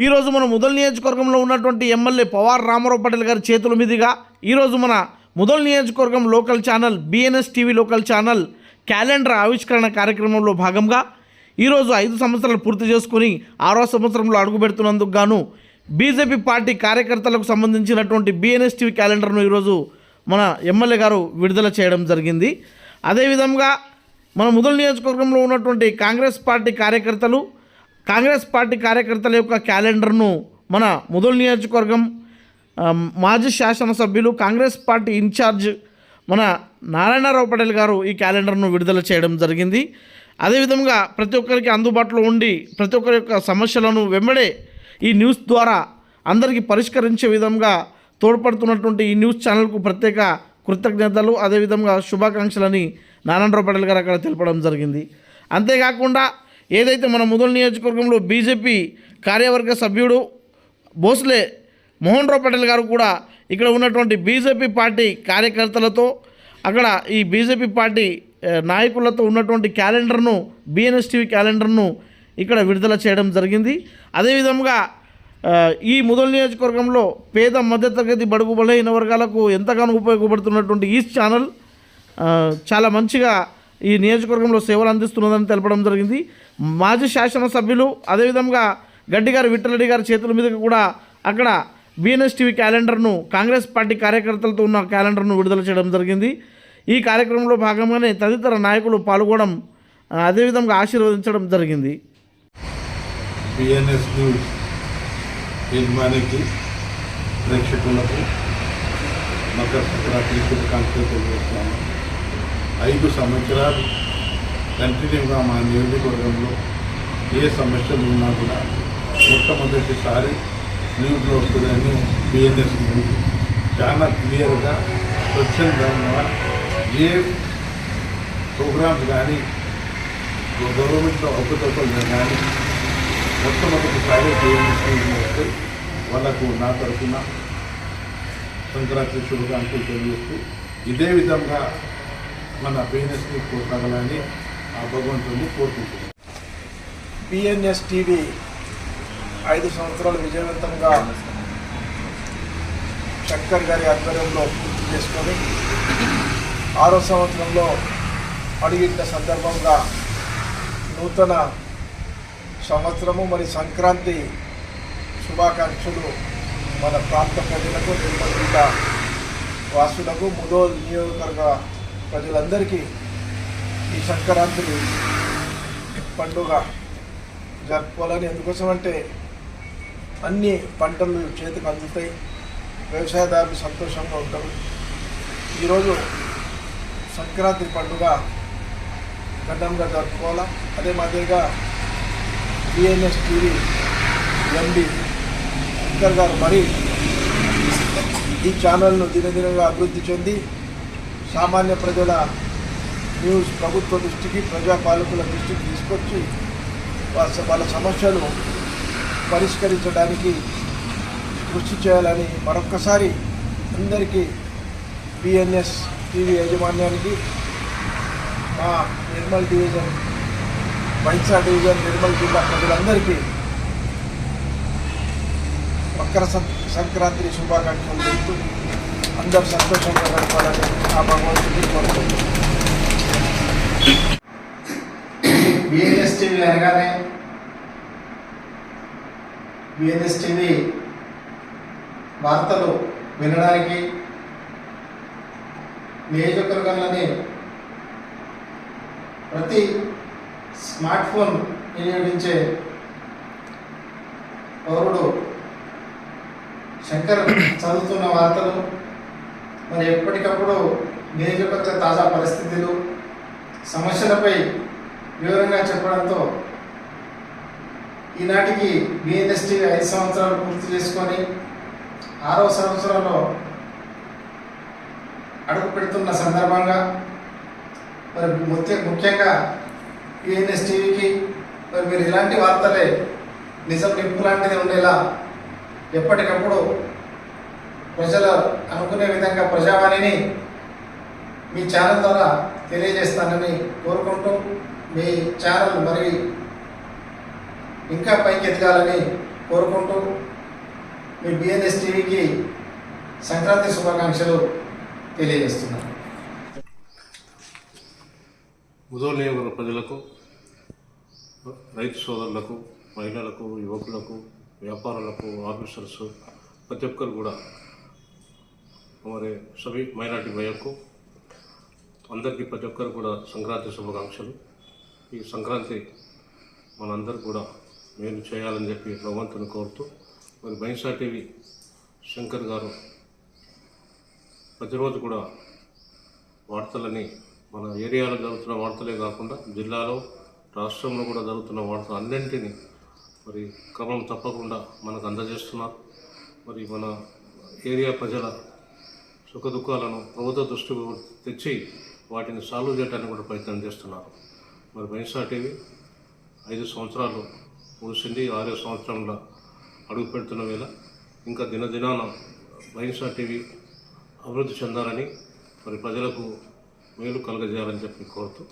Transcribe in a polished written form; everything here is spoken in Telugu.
ఈరోజు మన ముదల్ నియోజకవర్గంలో ఉన్నటువంటి ఎమ్మెల్యే పవార్ రామారావు పటేల్ గారి చేతుల మీదుగా ఈరోజు మన ముదల్ నియోజకవర్గం local channel BNS TV local channel calendar ఆవిష్కరణ కార్యక్రమంలో భాగంగా ఈరోజు 5 సంవత్సరాలు పూర్తి చేసుకుని 6వ సంవత్సరంలో అడుగుపెడుతున్నందుకు గాను బీజేపీ పార్టీ కార్యకర్తలకు సంబంధించినటువంటి బిఎన్ఎస్ టీవీ క్యాలెండర్ను ఈరోజు మన ఎమ్మెల్యే గారు విడుదల చేయడం జరిగింది. అదేవిధంగా మన ముదల్ నియోజకవర్గంలో ఉన్నటువంటి కాంగ్రెస్ పార్టీ కార్యకర్తల యొక్క క్యాలెండర్ను మన ముదల్ నియోజకవర్గం మాజీ శాసనసభ్యులు కాంగ్రెస్ పార్టీ ఇన్ఛార్జ్ మన నారాయణరావు పటేల్ గారు ఈ క్యాలెండర్ను విడుదల చేయడం జరిగింది. అదేవిధంగా ప్రతి ఒక్కరికి అందుబాటులో ఉండి ప్రతి ఒక్కరి యొక్క సమస్యలను వెంబడే ఈ న్యూస్ ద్వారా అందరికీ పరిష్కరించే విధంగా తోడ్పడుతున్నటువంటి ఈ న్యూస్ ఛానల్కు ప్రత్యేక కృతజ్ఞతలు అదేవిధంగా శుభాకాంక్షలని నారాయణరావు పటేల్ గారు అక్కడ తెలపడం జరిగింది. అంతేకాకుండా ఏదైతే మన ముదల్ నియోజకవర్గంలో బీజేపీ కార్యవర్గ సభ్యుడు భోస్లే మోహన్ రావు పటేల్ గారు కూడా ఇక్కడ ఉన్నటువంటి బీజేపీ పార్టీ కార్యకర్తలతో అక్కడ ఈ బీజేపీ పార్టీ నాయకులతో ఉన్నటువంటి క్యాలెండర్ను బిఎన్ఎస్ టీవీ క్యాలెండర్ను ఇక్కడ విడుదల చేయడం జరిగింది. అదేవిధంగా ఈ ముదల్ నియోజకవర్గంలో పేద మధ్యతరగతి బడుగు బలహీన వర్గాలకు ఎంతగానో ఉపయోగపడుతున్నటువంటి ఈ ఛానల్ చాలా మంచిగా ఈ నియోజకవర్గంలో సేవలు అందిస్తున్నదని తెలపడం జరిగింది. మాజీ శాసనసభ్యులు అదేవిధంగా గడ్డిగారి విఠలరెడ్డి గారి చేతుల మీదుగా కూడా అక్కడ బిఎన్ఎస్ టీవీ క్యాలెండర్ను కాంగ్రెస్ పార్టీ కార్యకర్తలతో ఉన్న క్యాలెండర్ను విడుదల చేయడం జరిగింది. ఈ కార్యక్రమంలో భాగంగానే తదితర నాయకులు పాల్గొనడం అదేవిధంగా ఆశీర్వదించడం జరిగింది. బిఎన్ఎస్ న్యూస్ యజమానికి ప్రేక్షకులకు మకర సంక్రాంతి శుభాకాంక్షలు తెలియజేస్తున్నాను. 5 సంవత్సరాలు కంటిన్యూగా మా నియోజకవర్గంలో ఏ సమస్యలు ఉన్నా కూడా మొట్టమొదటిసారి న్యూస్లో వస్తుందని బిఎన్ఎస్ న్యూస్ చాలా క్లియర్గా స్వచ్ఛందంగా ఏ ప్రోగ్రామ్స్ కానీ గవర్నమెంట్లో అవకతవకలు కానీ మొట్టమొదటిసారి బిఎన్ఎస్ న్యూస్ వస్తే వాళ్ళకు నా తరఫున సంక్రాంతి శుభాకాంక్షలు తెలియజేస్తూ ఇదే విధంగా మన బిఎన్ఎస్ని కొనసాగాలని ఆ భగవంతుని కోరుకుంటున్నాం. బిఎన్ఎస్ టీవీ 5 సంవత్సరాలు విజయవంతంగా శంకర్ గారి ఆధ్వర్యంలో పూర్తి చేసుకొని 6వ సంవత్సరంలో అడుగుల సందర్భంగా నూతన సంవత్సరము మరి సంక్రాంతి శుభాకాంక్షలు మన ప్రాంత ప్రజలకు నిర్మల్ జిల్లా వాసులకు ముదోల్ నియోజకవర్గ ప్రజలందరికీ ఈ సంక్రాంతి పండుగ జరుపుకోవాలని. ఎందుకోసమంటే అన్ని పంటలు చేతికి అందుతాయి, వ్యవసాయదారులు సంతోషంగా ఉంటారు. ఈరోజు సంక్రాంతి పండుగ ఘనంగా జరుపుకోవాలా. అదే మాదిరిగా బిఎన్ఎస్ టీవీ ఎండి శంకర్ గారు మరి ఈ ఛానల్ను దినదినంగా అభివృద్ధి చెంది సామాన్య ప్రజల న్యూస్ ప్రభుత్వ దృష్టికి ప్రజాపాలకుల దృష్టికి తీసుకొచ్చి వాళ్ళ సమస్యలు పరిష్కరించడానికి కృషి చేయాలని మరొక్కసారి అందరికీ బిఎన్ఎస్ టీవీ యాజమాన్యానికి మా నిర్మల్ డివిజన్ వైన్సా డివిజన్ నిర్మల్ జిల్లా ప్రజలందరికీ మకర సంక్రాంతి శుభాకాంక్షలు చెప్తూ అందరూ సంతోషంగా గడపాలని ఆ భగవంతుని కోరుకుంటున్నాను. బిఎన్ఎస్ టీవీ అనగానే బిఎన్ఎస్ టీవీ వార్తలు వినడానికి నియోజకవర్గంలోని ప్రతి స్మార్ట్ ఫోన్ వినియోగించే పౌరుడు శంకర్ చదువుతున్న వార్తలు మరి ఎప్పటికప్పుడు నియోజకవర్గ తాజా పరిస్థితులు సమస్యలపై వివరంగా చెప్పడంతో ఈనాటికి బిఎన్ఎస్ టీవీ 5 సంవత్సరాలు పూర్తి చేసుకొని 6వ సంవత్సరంలో అడుగు పెడుతున్న సందర్భంగా మరి ముఖ్యంగా బిఎన్ఎస్ టీవీకి మరి మీరు ఇలాంటి వార్తలే నిజం నింపు లాంటిది ఉండేలా ఎప్పటికప్పుడు ప్రజలు అనుకునే విధంగా ప్రజావాణిని మీ ఛానల్ ద్వారా తెలియజేస్తానని కోరుకుంటూ మీ ఛానల్ మరి ఇంకా పైకి ఎదగాలని కోరుకుంటూ మీ బిఎన్ఎస్ టీవీకి సంక్రాంతి శుభాకాంక్షలు తెలియజేస్తున్నాను. ముదోల్ నియోజకవర్గ ప్రజలకు, రైతు సోదరులకు, మహిళలకు, యువకులకు, వ్యాపారులకు, ఆఫీసర్స్ ప్రతి ఒక్కరు కూడా మరి సభి మైనార్టీ భయ్యకు అందరికీ ప్రతి ఒక్కరు కూడా సంక్రాంతి శుభాకాంక్షలు. ఈ సంక్రాంతి మనందరూ కూడా మేలు చేయాలని చెప్పి భగవంతుని కోరుతూ మరి బైన్సా టీవీ శంకర్ గారు ప్రతిరోజు కూడా వార్తలని మన ఏరియాలో జరుగుతున్న వార్తలే కాకుండా జిల్లాలో, రాష్ట్రంలో కూడా జరుగుతున్న వార్తలు అన్నింటినీ మరి క్రమం తప్పకుండా మనకు అందజేస్తున్నారు. మరి మన ఏరియా ప్రజల సుఖదుఖాలను ప్రభుత్వ దృష్టికి తెచ్చి వాటిని సాల్వ్ చేయడానికి కూడా ప్రయత్నం చేస్తున్నారు. మరి బైన్సా టీవీ 5 సంవత్సరాలు ముగిసింది. 6వ సంవత్సరంలో అడుగు పెడుతున్న వేళ ఇంకా దినదినాన బైన్సా టీవీ అభివృద్ధి చెందాలని మరి ప్రజలకు మేలు కలగజేయాలని చెప్పి కోరుతూ